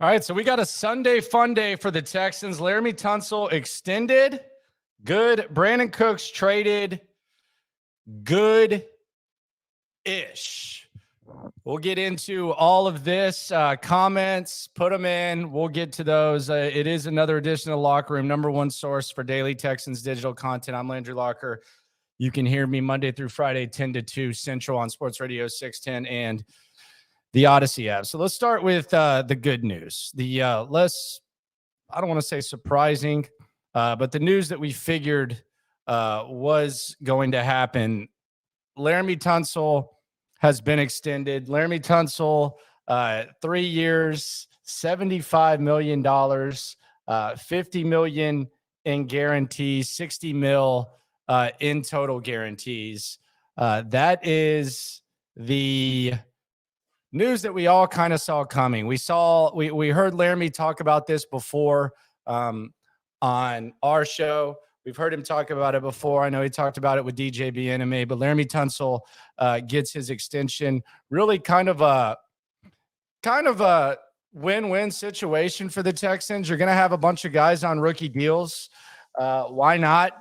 All right, so we got a Sunday fun day for the Texans. Laremy Tunsil extended. Good. Brandin Cooks traded. Good-ish. We'll get into all of this. Comments, put them in. We'll get to those. It is another edition of Locker Room, number one source for daily Texans digital content. I'm Landry Locker. You can hear me Monday through Friday, 10 to 2 Central on Sports Radio 610 and the Odyssey app. So let's start with the good news. The less, I don't want to say surprising, but the news that we figured was going to happen. Laremy Tunsil has been extended. Laremy Tunsil, 3 years, $75 million, $50 million in guarantees, $60 million in total guarantees. That is the news that we all kind of saw coming. We heard Laremy talk about this before on our show. We've heard him talk about it before. I know he talked about it with DJ BNMA, but Laremy Tunsil gets his extension. Really kind of a win-win situation for the Texans. You're going to have a bunch of guys on rookie deals. Why not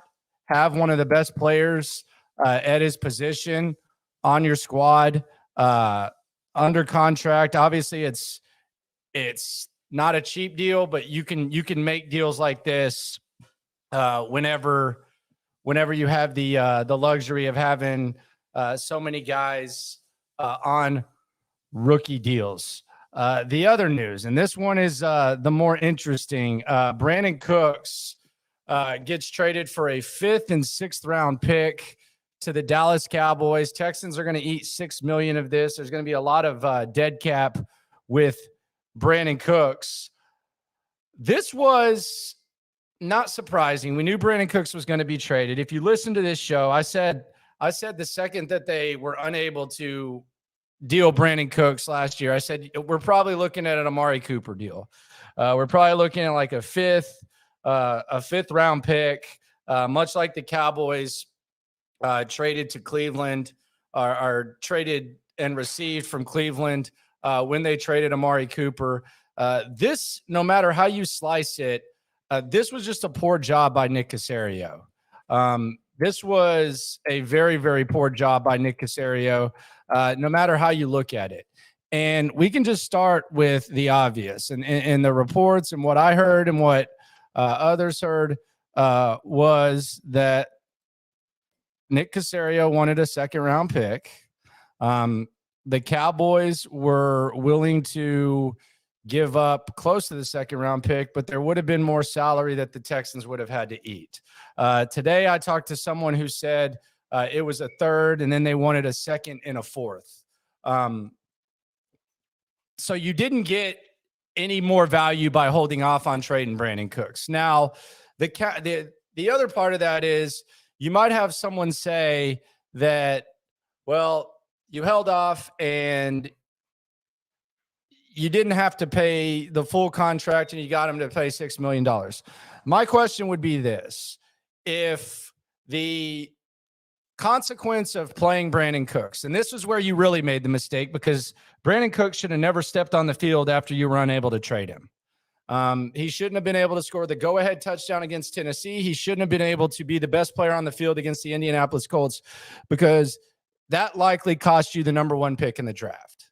have one of the best players at his position on your squad under contract? Obviously, it's not a cheap deal, but you can make deals like this whenever you have the luxury of having so many guys on rookie deals. The other news, and this one is the more interesting, Brandin Cooks gets traded for a 5th and 6th round pick to the Dallas Cowboys. Texans are going to eat $6 million of this. There's going to be a lot of dead cap with Brandin Cooks. This was not surprising. We knew Brandin Cooks was going to be traded. If you listen to this show, I said the second that they were unable to deal Brandin Cooks last year, I said we're probably looking at an Amari Cooper deal. We're probably looking at like a 5th round pick, much like the Cowboys traded to Cleveland, are traded and received from Cleveland when they traded Amari Cooper. This, no matter how you slice it, this was just a poor job by Nick Caserio. This was a very, very poor job by Nick Caserio, no matter how you look at it. And we can just start with the obvious. And the reports and what I heard and what others heard was that Nick Caserio wanted a 2nd round pick. The Cowboys were willing to give up close to the 2nd round pick, but there would have been more salary that the Texans would have had to eat. Today, I talked to someone who said it was a 3rd, and then they wanted a 2nd and a 4th. So you didn't get any more value by holding off on trading Brandin Cooks. Now, the other part of that is you might have someone say that, well, you held off and you didn't have to pay the full contract and you got him to pay $6 million. My question would be this: if the consequence of playing Brandin Cooks, and this is where you really made the mistake, because Brandin Cooks should have never stepped on the field after you were unable to trade him. He shouldn't have been able to score the go-ahead touchdown against Tennessee. He shouldn't have been able to be the best player on the field against the Indianapolis Colts, because that likely cost you the number 1 pick in the draft.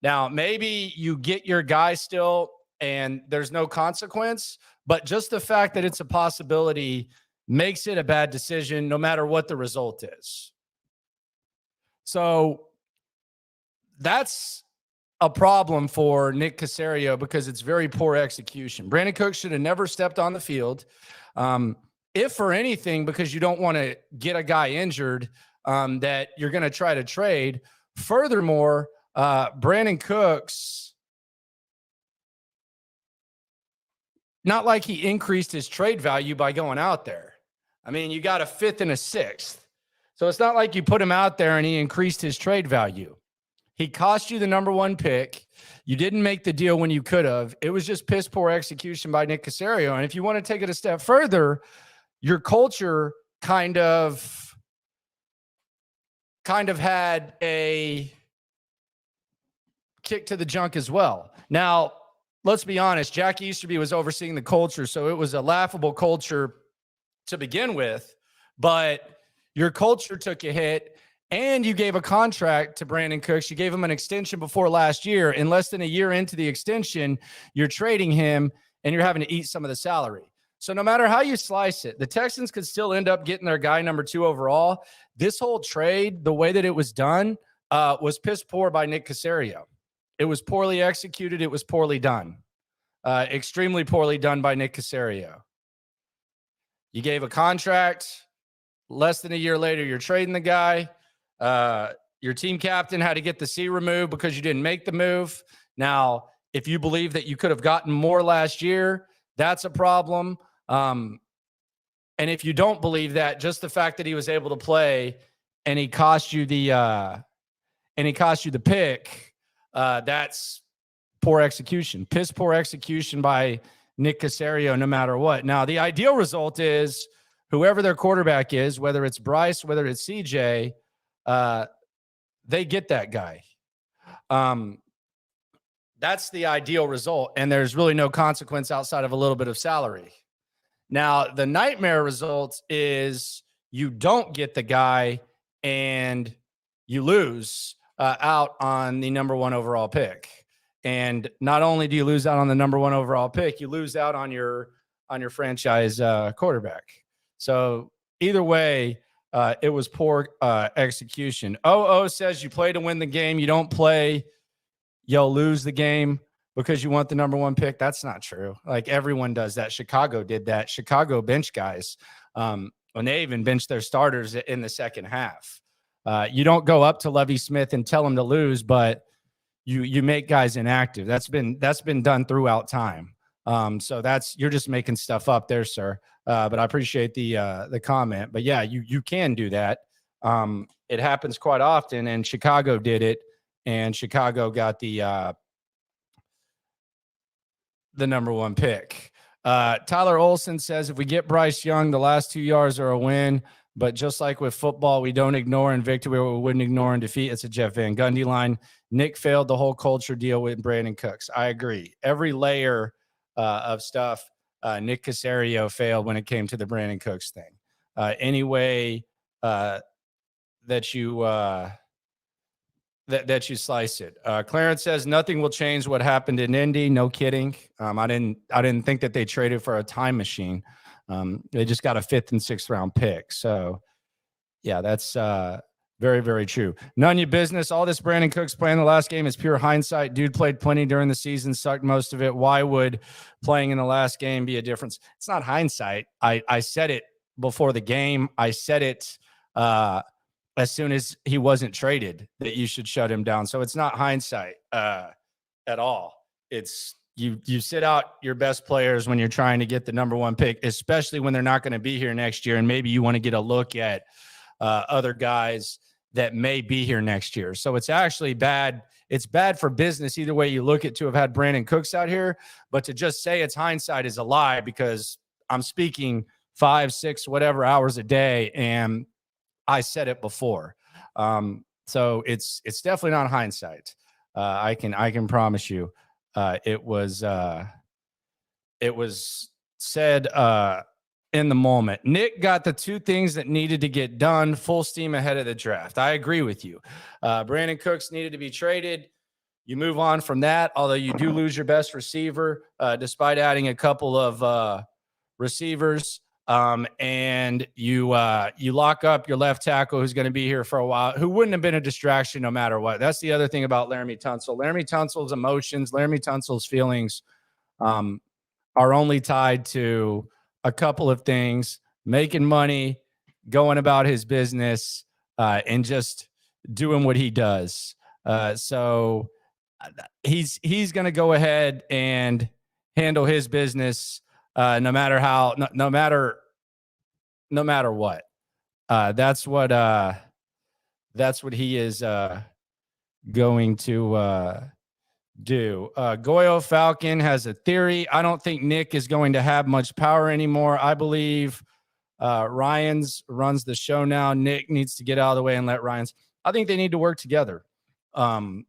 Now, maybe you get your guy still and there's no consequence, but just the fact that it's a possibility makes it a bad decision no matter what the result is. So that's a problem for Nick Caserio because it's very poor execution. Brandin Cooks should have never stepped on the field. If for anything, because you don't want to get a guy injured that you're going to try to trade. Furthermore, Brandin Cooks, not like he increased his trade value by going out there. I mean, you got a 5th and a 6th. So it's not like you put him out there and he increased his trade value. He cost you the number 1 pick. You didn't make the deal when you could have. It was just piss poor execution by Nick Caserio. And if you want to take it a step further, your culture kind of had a kick to the junk as well. Now, let's be honest, Jack Easterby was overseeing the culture, so it was a laughable culture to begin with, but your culture took a hit, and you gave a contract to Brandin Cooks. You gave him an extension before last year. In less than a year into the extension, you're trading him, and you're having to eat some of the salary. So no matter how you slice it, the Texans could still end up getting their guy number 2 overall. This whole trade, the way that it was done, was piss poor by Nick Caserio. It was poorly executed. It was poorly done. Extremely poorly done by Nick Caserio. You gave a contract. Less than a year later, you're trading the guy. Your team captain had to get the C removed because you didn't make the move. Now, if you believe that you could have gotten more last year, that's a problem. And if you don't believe that, just the fact that he was able to play and he cost you the pick, that's poor execution. Piss poor execution by Nick Caserio, no matter what. Now, the ideal result is whoever their quarterback is, whether it's Bryce, whether it's CJ, they get that guy. That's the ideal result, and there's really no consequence outside of a little bit of salary. Now, the nightmare result is you don't get the guy and you lose out on the number 1 overall pick. And not only do you lose out on the number 1 overall pick, you lose out on your franchise quarterback. So either way, it was poor execution. OO says you play to win the game. You don't play, you'll lose the game because you want the number 1 pick. That's not true. Like, everyone does that. Chicago did that. Chicago bench guys when they even benched their starters in the second half. You don't go up to Lovie Smith and tell him to lose, but you make guys inactive. That's been done throughout time. So you're just making stuff up there, sir. But I appreciate the comment. But yeah, you can do that. It happens quite often, and Chicago did it, and Chicago got the number 1 pick. Tyler Olson says, if we get Bryce Young, the last 2 yards are a win. But just like with football, we don't ignore in victory what we wouldn't ignore in defeat. It's a Jeff Van Gundy line. Nick failed the whole culture deal with Brandin Cooks. I agree. Every layer of stuff, Nick Caserio failed when it came to the Brandin Cooks thing. Any way that you slice it. Clarence says nothing will change what happened in Indy. No kidding. I didn't think that they traded for a time machine. They just got a 5th and 6th round pick. So yeah, that's very, very true. None of your business. All this Brandin Cooks playing the last game is pure hindsight. Dude played plenty during the season, sucked most of it. Why would playing in the last game be a difference? It's not hindsight. I said it before the game. I said it as soon as he wasn't traded that you should shut him down. So it's not hindsight at all. It's you sit out your best players when you're trying to get the number 1 pick, especially when they're not going to be here next year. And maybe you want to get a look at other guys that may be here next year. So it's actually bad. It's bad for business either way you look at to have had Brandin Cooks out here. But to just say it's hindsight is a lie, because I'm speaking 5, 6, whatever hours a day, and I said it before. So it's definitely not hindsight. I can promise you. It was said in the moment. Nick got the 2 things that needed to get done full steam ahead of the draft. I agree with you. Brandin Cooks needed to be traded. You move on from that, although you do lose your best receiver despite adding a couple of receivers. And you lock up your left tackle, who's going to be here for a while, who wouldn't have been a distraction no matter what. That's the other thing about Laremy Tunsil. Laremy Tunsil's emotions, Laremy Tunsil's feelings are only tied to a couple of things: making money, going about his business, and just doing what he does. So he's going to go ahead and handle his business no matter what. That's what he is going to do. Goyo Falcon has a theory. I don't think Nick is going to have much power anymore. I believe Ryans runs the show now. Nick needs to get out of the way and let Ryans. I think they need to work together. I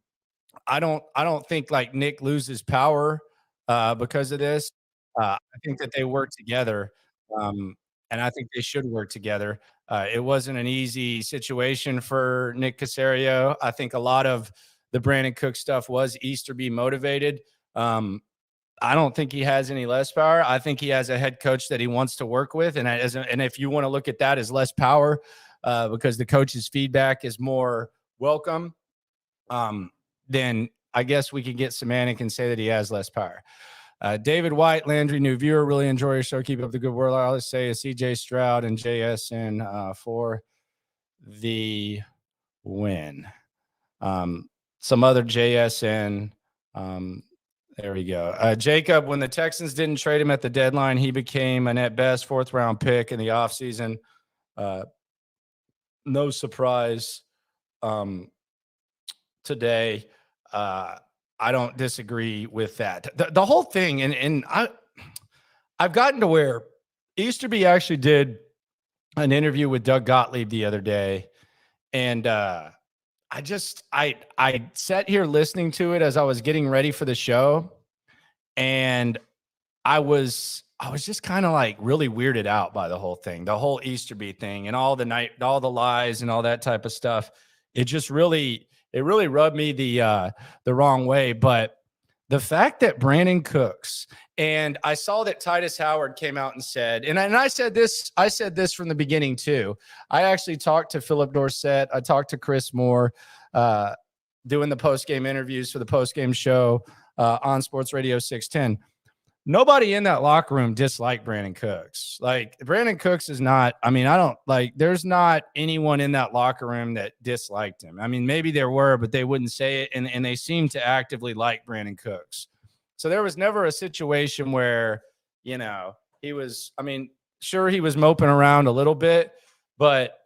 don't think like Nick loses power because of this. I think that they work together, and I think they should work together. It wasn't an easy situation for Nick Caserio. I think a lot of the Brandin Cooks stuff was Easterby motivated. Um, I don't think he has any less power. I think he has a head coach that he wants to work with, and if you want to look at that as less power, because the coach's feedback is more welcome, then I guess we can get semantic and say that he has less power. David White, Landry, new viewer, really enjoy your show. Keep up the good work. I always say CJ Stroud and JSN for the win. Some other JSN. There we go. Jacob, when the Texans didn't trade him at the deadline, he became an at best 4th round pick in the offseason. No surprise today. I don't disagree with that. The whole thing, and I've gotten to where Easterby actually did an interview with Doug Gottlieb the other day, and I sat here listening to it as I was getting ready for the show, and I was just kind of like really weirded out by the whole thing, the whole Easterby thing, and all the lies and all that type of stuff. It really rubbed me the wrong way. But the fact that Brandin Cooks, and I saw that Titus Howard came out and said, and I said this from the beginning too. I actually talked to Philip Dorsett. I talked to Chris Moore, doing the post-game interviews for the post-game show on Sports Radio 610. Nobody in that locker room disliked Brandin Cooks. Like, Brandin Cooks is not, there's not anyone in that locker room that disliked him. I mean, maybe there were, but they wouldn't say it. And they seem to actively like Brandin Cooks. So there was never a situation where, he was, sure, he was moping around a little bit, but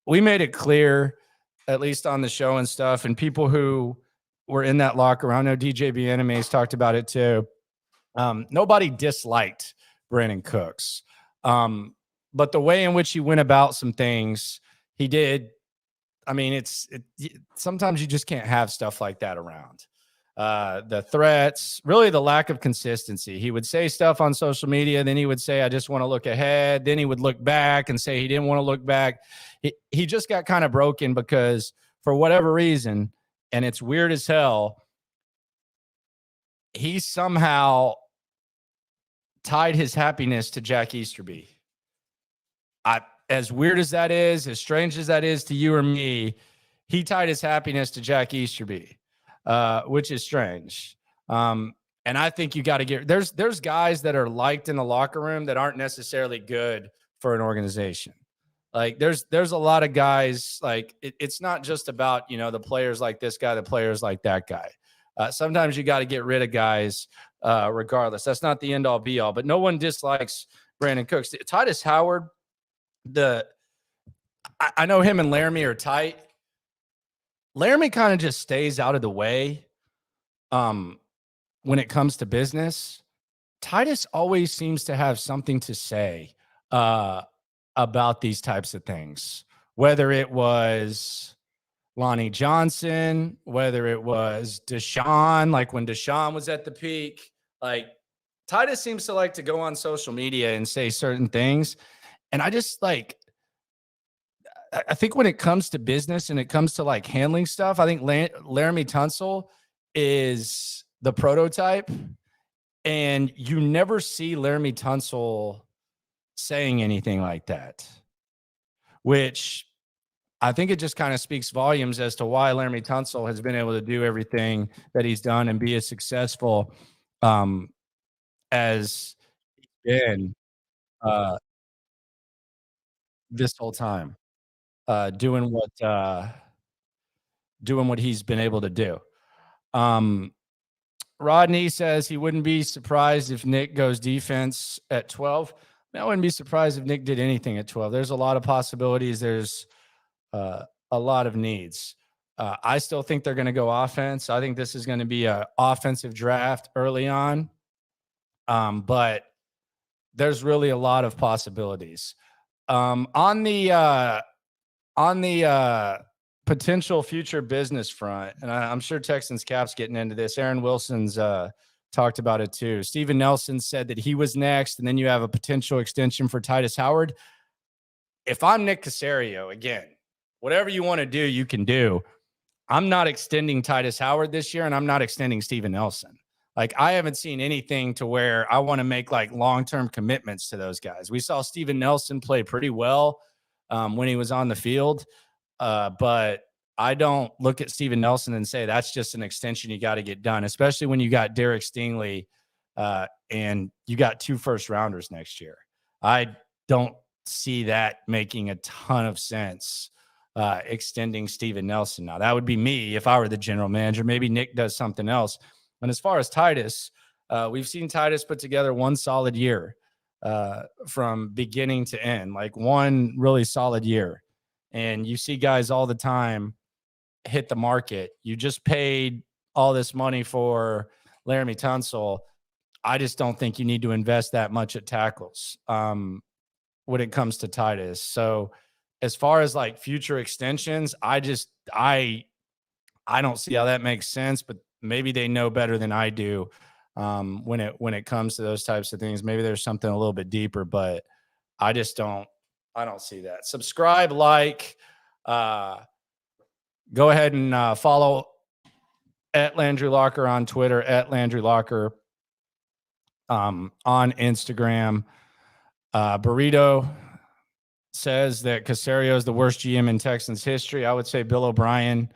we made it clear, at least on the show and stuff, and people who were in that locker room, I know DJ Bieniemy's talked about it too. Nobody disliked Brandin Cooks. But the way in which he went about some things, he did. Sometimes you just can't have stuff like that around. The threats, really the lack of consistency. He would say stuff on social media, then he would say, I just want to look ahead. Then he would look back and say he didn't want to look back. He just got kind of broken because for whatever reason, and it's weird as hell, he somehow tied his happiness to Jack Easterby. As weird as that is, as strange as that is to you or me, he tied his happiness to Jack Easterby, which is strange. And I think you got to get there's guys that are liked in the locker room that aren't necessarily good for an organization. Like there's a lot of guys, like it's not just about, the players like this guy, the players like that guy. Sometimes you got to get rid of guys regardless. That's not the end all be all, but no one dislikes Brandin Cooks. Titus Howard, I know him and Laremy are tight. Laremy kind of just stays out of the way when it comes to business. Titus always seems to have something to say about these types of things, whether it was Lonnie Johnson, whether it was Deshaun, like when Deshaun was at the peak. Like, Titus seems to like to go on social media and say certain things. And I just I think when it comes to business and it comes to like handling stuff, I think Laremy Tunsil is the prototype. And you never see Laremy Tunsil saying anything like that, which I think it just kind of speaks volumes as to why Laremy Tunsil has been able to do everything that he's done and be as successful as he's been this whole time, doing what he's been able to do. Rodney says he wouldn't be surprised if Nick goes defense at 12. I wouldn't be surprised if Nick did anything at 12. There's a lot of possibilities. There's a lot of needs. I still think they're going to go offense. I think this is going to be an offensive draft early on. But there's really a lot of possibilities. On the potential future business front, and I'm sure Texans Cap's getting into this. Aaron Wilson's talked about it too. Steven Nelson said that he was next, and then you have a potential extension for Titus Howard. If I'm Nick Caserio, again, whatever you want to do, you can do. I'm not extending Titus Howard this year, and I'm not extending Steven Nelson. Like, I haven't seen anything to where I want to make like long-term commitments to those guys. We saw Steven Nelson play pretty well when he was on the field, but I don't look at Steven Nelson and say that's just an extension you got to get done, especially when you got Derek Stingley and you got 2 first-rounders next year. I don't see that making a ton of sense. Extending Steven Nelson. Now, that would be me if I were the general manager. Maybe Nick does something else. And as far as Titus, we've seen Titus put together one solid year from beginning to end, like one really solid year. And you see guys all the time hit the market. You just paid all this money for Laremy Tunsil. I just don't think you need to invest that much at tackles when it comes to Titus. So, as far as like future extensions, I don't see how that makes sense, but maybe they know better than I do when it comes to those types of things. Maybe there's something a little bit deeper, but I don't see that. Subscribe, like, go ahead and follow at Landry Locker on Twitter, at Landry Locker on Instagram. Burrito says that Caserio is the worst GM in Texans history. I would say Bill O'Brien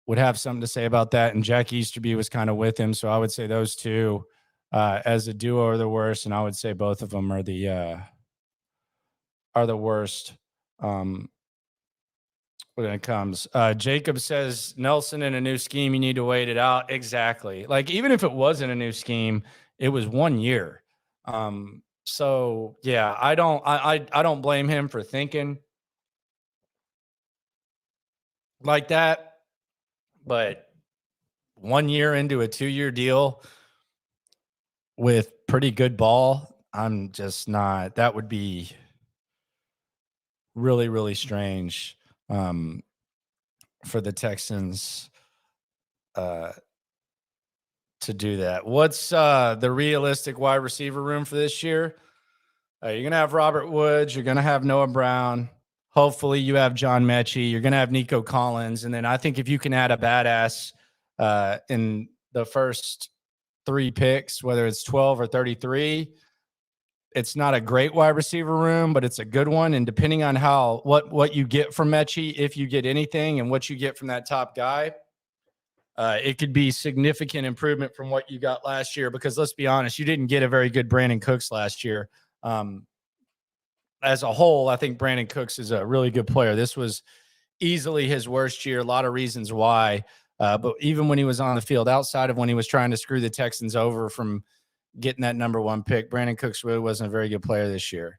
would have something to say about that, and Jack Easterby was kind of with him. So I would say those two as a duo are the worst, and I would say both of them are the worst when it comes. Jacob says Nelson in a new scheme, you need to wait it out. Exactly. Like, even if it wasn't a new scheme, it was 1 year. So yeah, I don't blame him for thinking like that, but 1 year into a 2-year deal with pretty good ball, I'm just not. That would be really, really strange for the Texans to do that. What's the realistic wide receiver room for this year? You're going to have Robert Woods. You're going to have Noah Brown. Hopefully you have John Mechie. You're going to have Nico Collins. And then I think if you can add a badass in the first 3 picks, whether it's 12 or 33, it's not a great wide receiver room, but it's a good one. And depending on what you get from Mechie, if you get anything, and what you get from that top guy, it could be significant improvement from what you got last year, because let's be honest, you didn't get a very good Brandin Cooks last year. As a whole, I think Brandin Cooks is a really good player. This was easily his worst year. A lot of reasons why. But even when he was on the field, outside of when he was trying to screw the Texans over from getting that number 1 pick, Brandin Cooks really wasn't a very good player this year.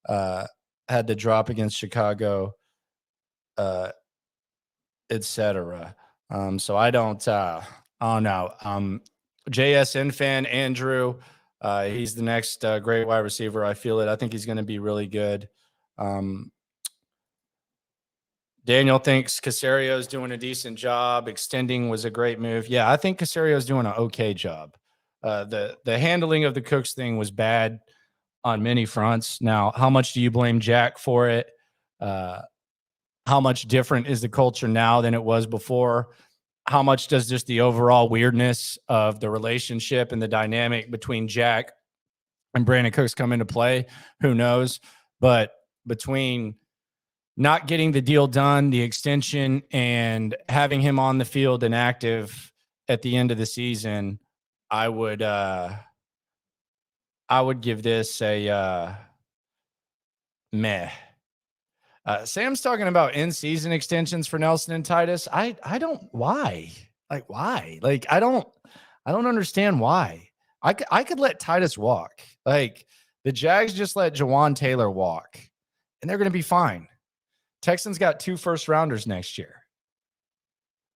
Had to drop against Chicago, etc. So I don't know. JSN fan, Andrew, he's the next great wide receiver. I feel it. I think he's going to be really good. Daniel thinks Caserio is doing a decent job. Extending was a great move. Yeah, I think Caserio is doing an okay job. The handling of the Cooks thing was bad on many fronts. Now, how much do you blame Jack for it? How much different is the culture now than it was before? How much does just the overall weirdness of the relationship and the dynamic between Jack and Brandin Cooks come into play? Who knows? But between not getting the deal done, the extension, and having him on the field and active at the end of the season, I would give this a meh. Sam's talking about in-season extensions for Nelson and Titus. I don't why. Like, why? Like, I don't understand why. I could let Titus walk. Like, the Jags just let Jawan Taylor walk, and they're going to be fine. Texans got 2 first-rounders next year.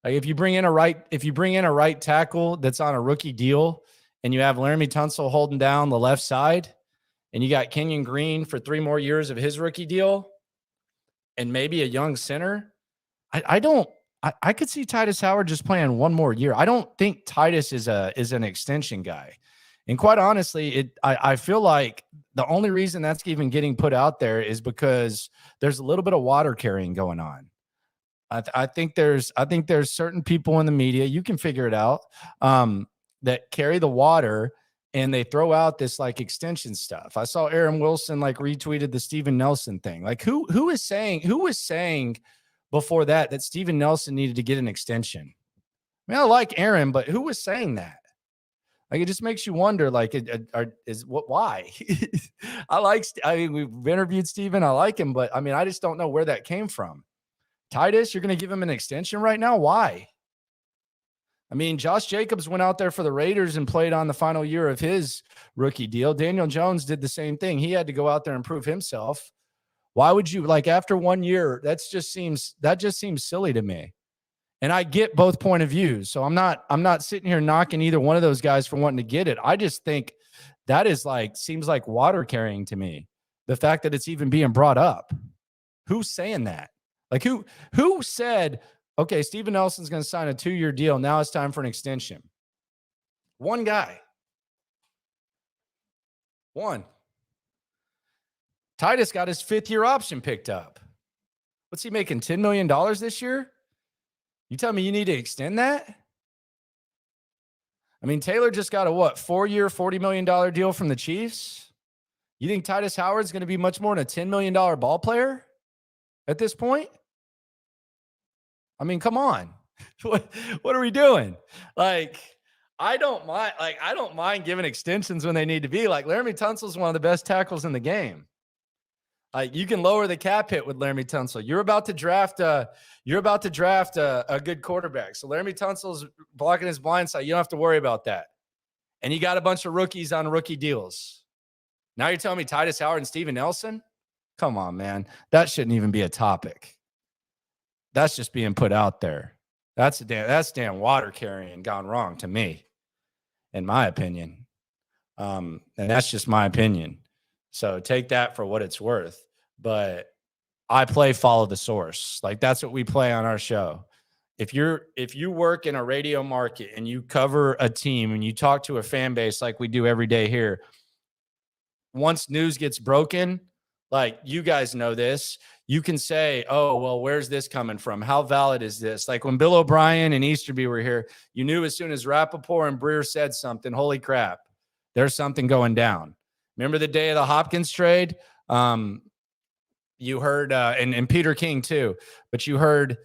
Like, if you bring in a right tackle that's on a rookie deal, and you have Laremy Tunsil holding down the left side, and you got Kenyon Green for 3 more years of his rookie deal, and maybe a young center, I don't I could see Titus Howard just playing one more year. I don't think Titus is an extension guy. And quite honestly, I feel like the only reason that's even getting put out there is because there's a little bit of water carrying going on. I think there's certain people in the media, you can figure it out, that carry the water and they throw out this like extension stuff. I saw Aaron Wilson like retweeted the Steven Nelson thing. Like who was saying before that Steven Nelson needed to get an extension? I mean, I like Aaron, but who was saying that? Like, it just makes you wonder, like, why? I mean, we've interviewed Steven. I like him, but I mean, I just don't know where that came from. Titus, you're going to give him an extension right now? Why? I mean, Josh Jacobs went out there for the Raiders and played on the final year of his rookie deal. Daniel Jones did the same thing. He had to go out there and prove himself. Why would you, like, after 1 year, that just seems silly to me. And I get both point of views. So I'm not sitting here knocking either one of those guys for wanting to get it. I just think that is like, seems like water carrying to me. The fact that it's even being brought up. Who's saying that? Like who said, okay, Steven Nelson's going to sign a 2-year deal. Now it's time for an extension. One guy. One. Titus got his 5th-year option picked up. What's he making, $10 million this year? You tell me you need to extend that? I mean, Taylor just got a 4-year, $40 million deal from the Chiefs? You think Titus Howard's going to be much more than a $10 million ball player at this point? I mean, come on. What are we doing? Like, I don't mind giving extensions when they need to be. Like, Laremy Tunsil is one of the best tackles in the game. Like, you can lower the cap hit with Laremy Tunsil. You're about to draft a good quarterback. So Laremy Tunsil's blocking his blind side. You don't have to worry about that. And you got a bunch of rookies on rookie deals. Now you're telling me Titus Howard and Steven Nelson? Come on, man. That shouldn't even be a topic. That's just being put out there. That's damn water carrying gone wrong to me, in my opinion. And that's just my opinion. So take that for what it's worth. But I follow the source. Like, that's what we play on our show. If you work in a radio market and you cover a team and you talk to a fan base like we do every day here, once news gets broken, like, you guys know this, you can say, oh, well, where's this coming from? How valid is this? Like, when Bill O'Brien and Easterby were here, you knew as soon as Rappaport and Breer said something, holy crap, there's something going down. Remember the day of the Hopkins trade? You heard, and Peter King too, but you heard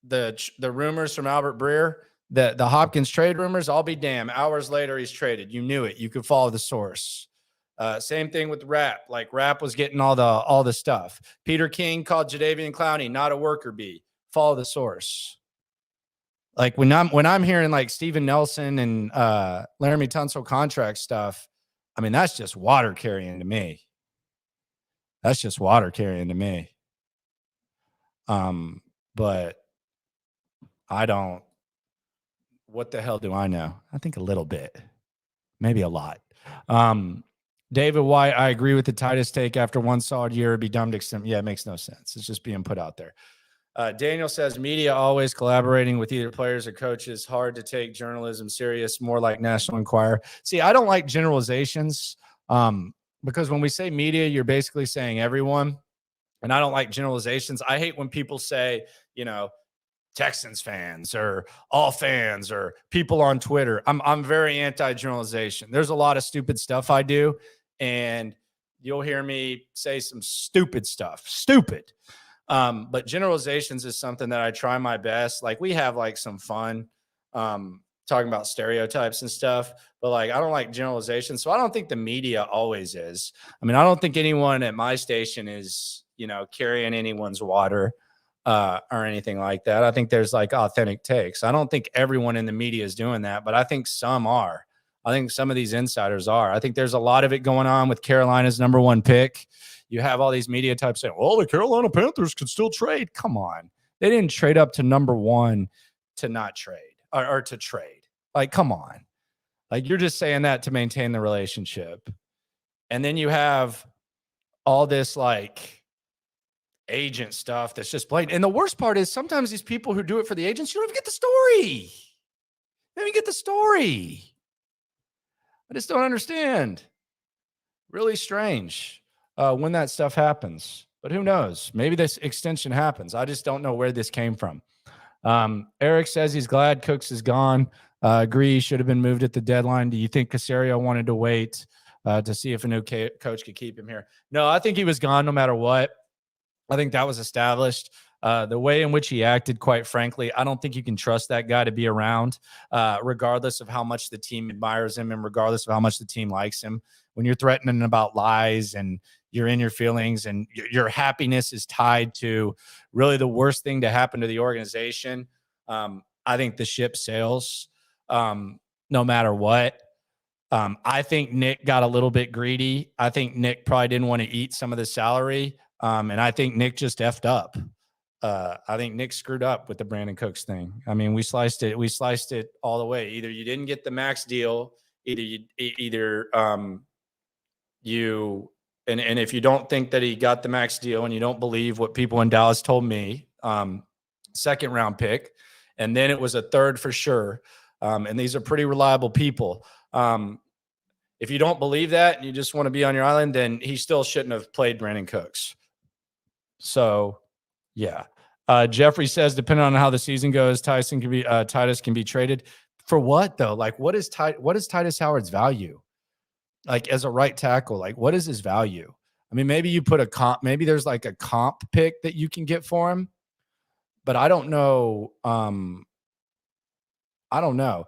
the rumors from Albert Breer, that the Hopkins trade rumors. I'll be damned. Hours later, he's traded. You knew it. You could follow the source. Same thing with Rapp. Like, Rapp was getting all the stuff. Peter King called Jadeveon Clowney not a worker bee. Follow the source. Like, when I'm hearing like Steven Nelson and Laremy Tunsil contract stuff, I mean, that's just water carrying to me. That's just water carrying to me. But I don't. What the hell do I know? I think a little bit, maybe a lot. David White, I agree with the Titus take. After one solid year, it'd be dumb to extend. Yeah, it makes no sense. It's just being put out there. Daniel says, media always collaborating with either players or coaches. Hard to take journalism serious, more like National Enquirer. See, I don't like generalizations because when we say media, you're basically saying everyone. And I don't like generalizations. I hate when people say, Texans fans or all fans or people on Twitter. I'm very anti-generalization. There's a lot of stupid stuff I do, and you'll hear me say some stupid stuff. Stupid. But generalizations is something that I try my best. Like, we have like some fun talking about stereotypes and stuff, but like, I don't like generalizations. So I don't think the media always is. I mean, I don't think anyone at my station is, carrying anyone's water or anything like that. I think there's like authentic takes. I don't think everyone in the media is doing that, but I think some are. I think some of these insiders are. I think there's a lot of it going on with Carolina's number 1 pick. You have all these media types saying, well, the Carolina Panthers could still trade. Come on. They didn't trade up to number 1 to not trade or to trade. Like, come on. Like, you're just saying that to maintain the relationship. And then you have all this like agent stuff that's just blatant. And the worst part is sometimes these people who do it for the agents, you don't even get the story. You don't even get the story. I just don't understand. Really strange when that stuff happens. But who knows? Maybe this extension happens. I just don't know where this came from. Eric says he's glad Cooks is gone. Agree, should have been moved at the deadline. Do you think Caserio wanted to wait to see if a new coach could keep him here? No, I think he was gone no matter what. I think that was established. The way in which he acted, quite frankly, I don't think you can trust that guy to be around, regardless of how much the team admires him and regardless of how much the team likes him. When you're threatening about lies and you're in your feelings and your happiness is tied to really the worst thing to happen to the organization, I think the ship sails no matter what. I think Nick got a little bit greedy. I think Nick probably didn't want to eat some of the salary. And I think Nick just effed up. I think Nick screwed up with the Brandin Cooks thing. I mean, we sliced it all the way. Either you didn't get the max deal, and if you don't think that he got the max deal and you don't believe what people in Dallas told me, second round pick, and then it was a third for sure. And these are pretty reliable people. If you don't believe that and you just want to be on your island, then he still shouldn't have played Brandin Cooks. So, yeah. Jeffrey says, depending on how the season goes, Titus can be traded for what though? Like, what is Titus Howard's value? Like as a right tackle, like what is his value? I mean, maybe you put a comp. Maybe there's like a comp pick that you can get for him, but I don't know. I don't know.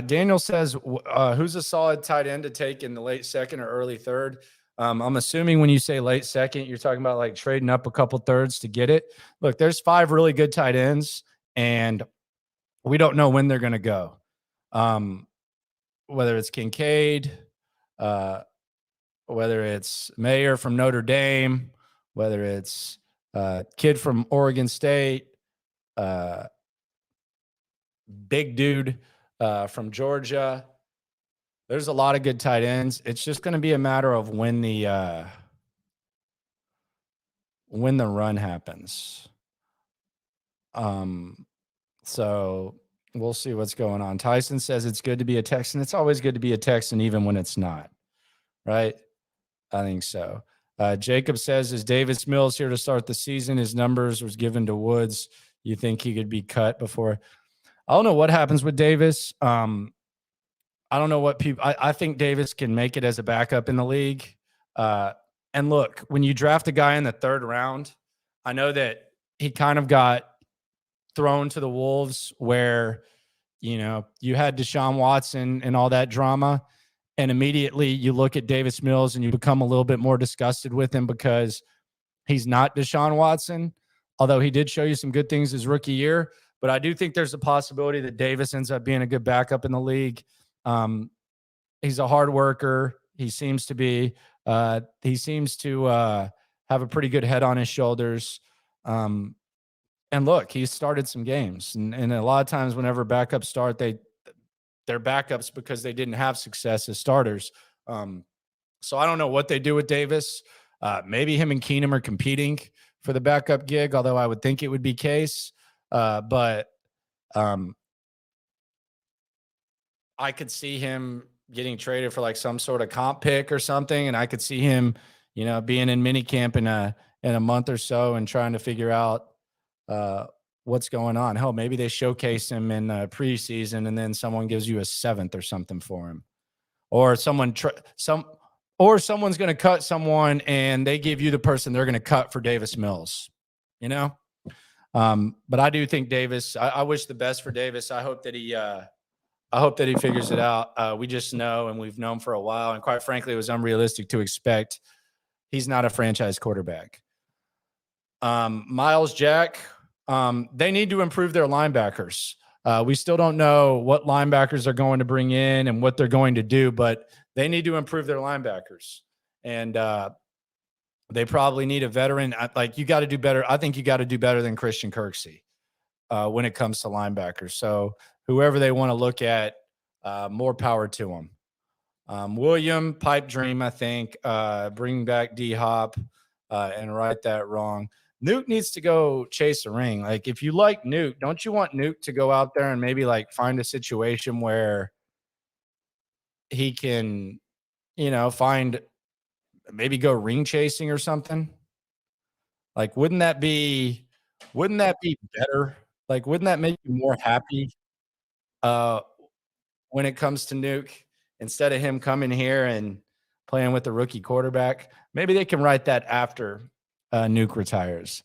Daniel says, who's a solid tight end to take in the late second or early third? I'm assuming when you say late second, you're talking about like trading up a couple thirds to get it. Look, there's 5 really good tight ends, and we don't know when they're going to go. Whether it's Kincaid, whether it's Mayer from Notre Dame, whether it's kid from Oregon State, big dude from Georgia. There's a lot of good tight ends. It's just going to be a matter of when the run happens. So we'll see what's going on. Tyson says it's good to be a Texan. It's always good to be a Texan, even when it's not. Right? I think so. Jacob says, is Davis Mills here to start the season? His numbers was given to Woods. You think he could be cut before? I don't know what happens with Davis. I don't know what people. I think Davis can make it as a backup in the league. And look, when you draft a guy in the 3rd round, I know that he kind of got thrown to the wolves where, you had Deshaun Watson and all that drama. And immediately you look at Davis Mills and you become a little bit more disgusted with him because he's not Deshaun Watson, although he did show you some good things his rookie year. But I do think there's a possibility that Davis ends up being a good backup in the league. He's a hard worker. He seems to be. He seems to have a pretty good head on his shoulders. And look, he's started some games. And a lot of times whenever backups start, they're backups because they didn't have success as starters. So I don't know what they do with Davis. Maybe him and Keenum are competing for the backup gig, although I would think it would be Case. But I could see him getting traded for like some sort of comp pick or something. And I could see him, being in minicamp in a month or so and trying to figure out what's going on. Hell, maybe they showcase him in preseason and then someone gives you a 7th or something for him, or someone's going to cut someone and they give you the person they're going to cut for Davis Mills, But I do think Davis, I wish the best for Davis. I hope that he figures it out. We just know, and we've known for a while, and quite frankly, it was unrealistic to expect. He's not a franchise quarterback. Miles Jack, they need to improve their linebackers. We still don't know what linebackers are going to bring in and what they're going to do, but they need to improve their linebackers. And they probably need a veteran. You got to do better. I think you got to do better than Christian Kirksey when it comes to linebackers. So whoever they want to look at, more power to them. William, pipe dream, I think. Bring back D-Hop and right that wrong. Nuke needs to go chase a ring. Like, if you like Nuke, don't you want Nuke to go out there and maybe like find a situation where he can, find maybe go ring chasing or something? Like, wouldn't that be better? Like, wouldn't that make you more happy uh when it comes to Nuke, instead of him coming here and playing with the rookie quarterback? Maybe they can write that after Nuke retires.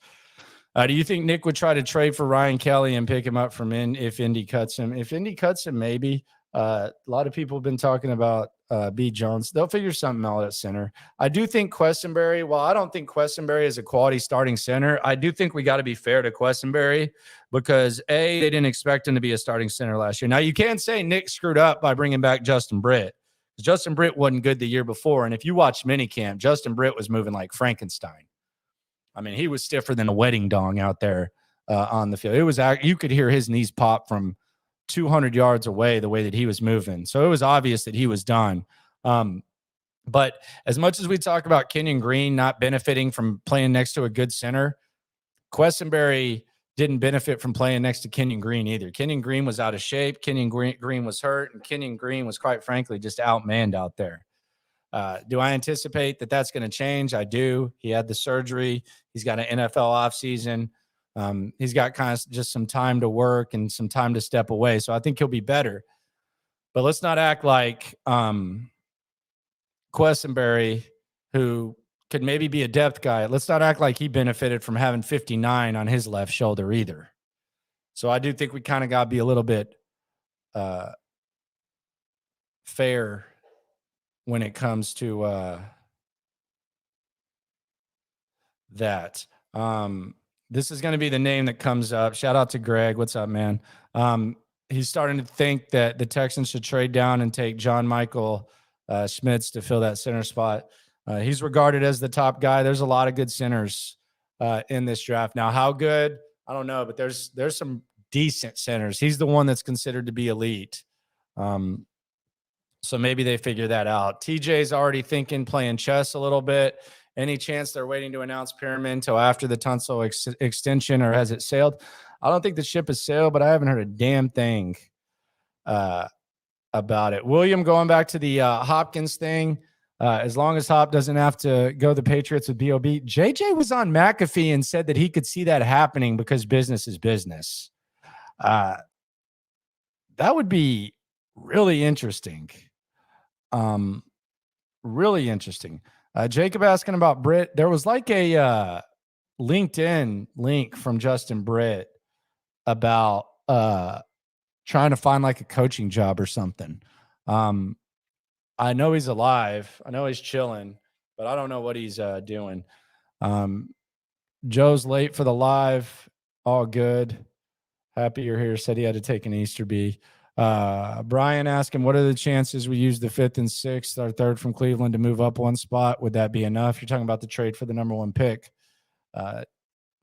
Do you think Nick would try to trade for Ryan Kelly and pick him up from if Indy cuts him? If Indy cuts him, maybe. A lot of people have been talking about B. Jones. They'll figure something out at center. I do think Questenberry, while I don't think Questenberry is a quality starting center, I do think we got to be fair to Questenberry because, A, they didn't expect him to be a starting center last year. Now, you can't say Nick screwed up by bringing back Justin Britt. Justin Britt wasn't good the year before, and if you watch minicamp, Justin Britt was moving like Frankenstein. I mean, he was stiffer than a wedding dong out there on the field. It was, you could hear his knees pop from 200 yards away the way that he was moving. So it was obvious that he was done. But as much as we talk about Kenyon Green not benefiting from playing next to a good center, Questenberry didn't benefit from playing next to Kenyon Green either. Kenyon Green was out of shape. Kenyon Green was hurt, and Kenyon Green was, quite frankly, just outmanned out there. Do I anticipate that that's going to change? I do. He had the surgery. He's got an NFL offseason. He's got kind of just some time to work and some time to step away. So I think he'll be better. But let's not act like Questenberry, who could maybe be a depth guy, let's not act like he benefited from having 59 on his left shoulder either. So I do think we kind of got to be a little bit fair when it comes to that. This is going to be the name that comes up. Shout out to Greg. What's up, man? He's starting to think that the Texans should trade down and take John Michael Schmitz to fill that center spot. He's regarded as the top guy. There's a lot of good centers in this draft. Now, how good? I don't know, but there's some decent centers. He's the one that's considered to be elite. So maybe they figure that out. TJ's already thinking playing chess a little bit. Any chance they're waiting to announce Pyramid until after the Tunsil extension, or has it sailed? I don't think the ship has sailed, but I haven't heard a damn thing about it. William, going back to the Hopkins thing, as long as Hop doesn't have to go the Patriots with B.O.B. JJ was on McAfee and said that he could see that happening because business is business. That would be really interesting. Really interesting. Jacob asking about Britt. There was like a LinkedIn link from Justin Britt about trying to find like a coaching job or something. I know he's alive. I know he's chilling, but I don't know what he's doing. Joe's late for the live. All good. Happy you're here. Said he had to take an Easter bee. Brian asking, what are the chances we use the 5th and 6th, our third from Cleveland, to move up one spot? Would that be enough? You're talking about the trade for the number 1 pick.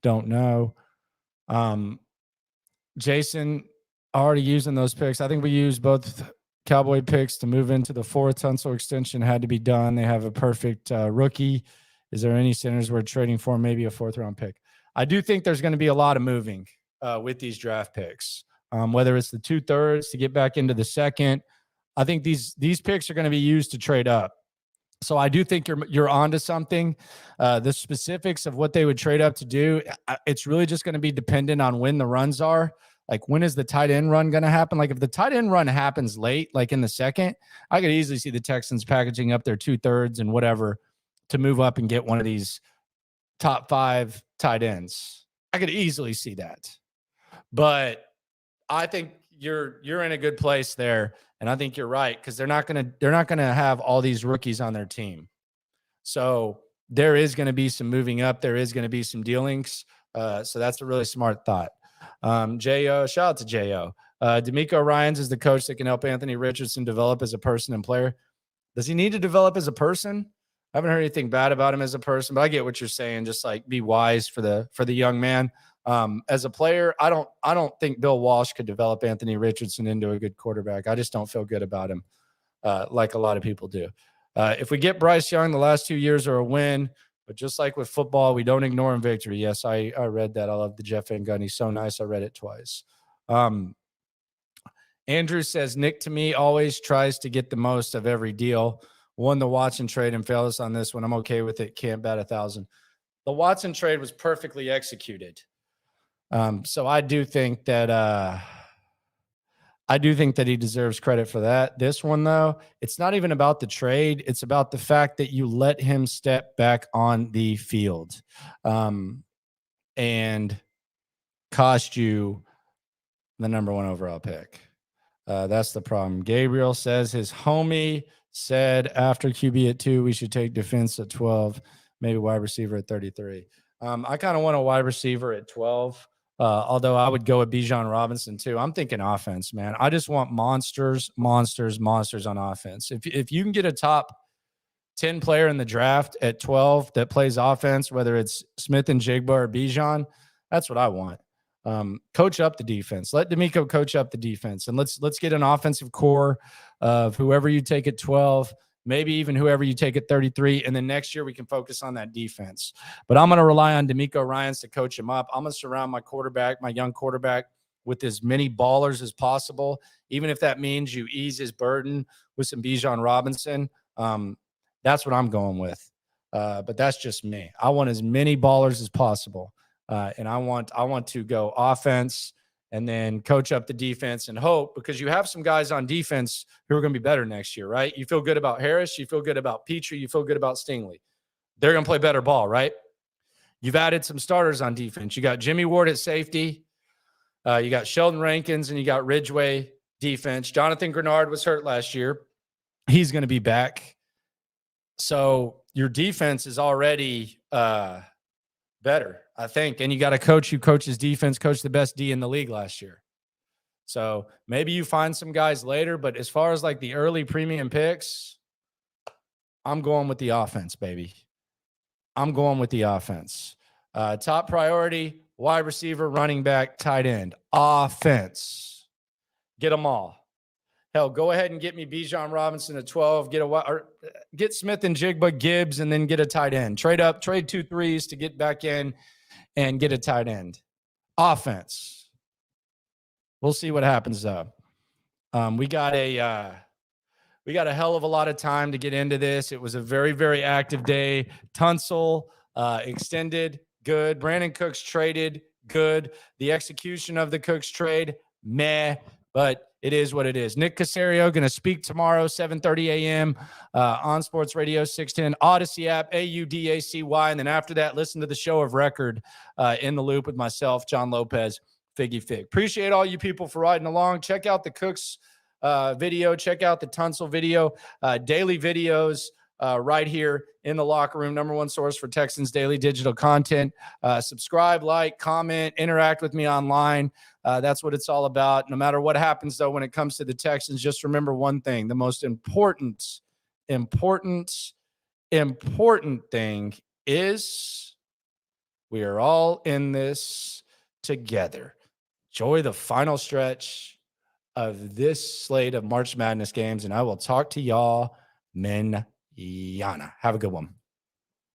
Don't know. Jason, already using those picks. I think we used both Cowboy picks to move into the 4th. Tunsil extension had to be done. They have a perfect rookie. Is there any centers we're trading for? Maybe a 4th round pick. I do think there's going to be a lot of moving with these draft picks. Whether it's the 2/3 to get back into the 2nd, I think these picks are going to be used to trade up. So I do think you're onto something. The specifics of what they would trade up to do, it's really just going to be dependent on when the runs are. Like, when is the tight end run going to happen? Like, if the tight end run happens late, like in the 2nd, I could easily see the Texans packaging up their 2/3 and whatever to move up and get one of these top 5 tight ends. I could easily see that. But I think you're in a good place there, and I think you're right, because they're not gonna have all these rookies on their team. So there is going to be some moving up. There is going to be some dealings. So that's a really smart thought. J.O., shout out to J.O. DeMeco Ryans is the coach that can help Anthony Richardson develop as a person and player. Does he need to develop as a person? I haven't heard anything bad about him as a person, but I get what you're saying. Just like, be wise for the young man. As a player, I don't think Bill Walsh could develop Anthony Richardson into a good quarterback. I just don't feel good about him, like a lot of people do. If we get Bryce Young, the last 2 years are a win. But just like with football, we don't ignore in victory. Yes, I read that. I love the Jeff Van Gundy. So nice. I read it twice. Andrew says, Nick to me always tries to get the most of every deal. Won the Watson trade and failed us on this one. I'm okay with it. Can't bat 1,000. The Watson trade was perfectly executed. So I do think that he deserves credit for that. This one, though, it's not even about the trade. It's about the fact that you let him step back on the field and cost you the number 1 overall pick. That's the problem. Gabriel says his homie said after QB at 2, we should take defense at 12, maybe wide receiver at 33. I kind of want a wide receiver at 12. Although I would go with Bijan Robinson too. I'm thinking offense, man. I just want monsters on offense. If you can get a top 10 player in the draft at 12 that plays offense, whether it's Smith and Jigba or Bijan, that's what I want. Coach up the defense. Let DeMeco coach up the defense, and let's get an offensive core of whoever you take at 12. Maybe even whoever you take at 33. And then next year we can focus on that defense. But I'm going to rely on DeMeco Ryans to coach him up. I'm going to surround my young quarterback, with as many ballers as possible. Even if that means you ease his burden with some Bijan Robinson. That's what I'm going with. But that's just me. I want as many ballers as possible. And I want to go offense and then coach up the defense and hope, because you have some guys on defense who are going to be better next year, right? You feel good about Harris. You feel good about Petrie. You feel good about Stingley. They're going to play better ball, right? You've added some starters on defense. You got Jimmy Ward at safety. You got Sheldon Rankins, and you got Ridgeway defense. Jonathan Grenard was hurt last year. He's going to be back. So your defense is already better, I think. And you got a coach who coaches defense, coached the best D in the league last year. So maybe you find some guys later, but as far as like the early premium picks, I'm going with the offense, baby. I'm going with the offense. Top priority, wide receiver, running back, tight end. Offense. Get them all. Hell, go ahead and get me Bijan Robinson at 12. Get Smith and Jigba, Gibbs, and then get a tight end. Trade up, trade 2 3s to get back in and get a tight end. Offense. We'll see what happens though. We got a hell of a lot of time to get into this. It was a very, very active day. Tunsil extended, good. Brandin Cooks traded, good. The execution of the Cooks trade, meh. But it is what it is. Nick Caserio going to speak tomorrow, 7:30 a.m. On Sports Radio 610, Odyssey app, AUDACY. And then after that, listen to the show of record in the loop with myself, John Lopez, Figgy Fig. Appreciate all you people for riding along. Check out the Cooks video. Check out the Tunsil video. Daily videos right here in the locker room. #1 source for Texans daily digital content. Subscribe, like, comment, interact with me online. That's what it's all about. No matter what happens, though, when it comes to the Texans, just remember one thing. The most important thing is we are all in this together. Enjoy the final stretch of this slate of March Madness games, and I will talk to y'all mañana. Have a good one.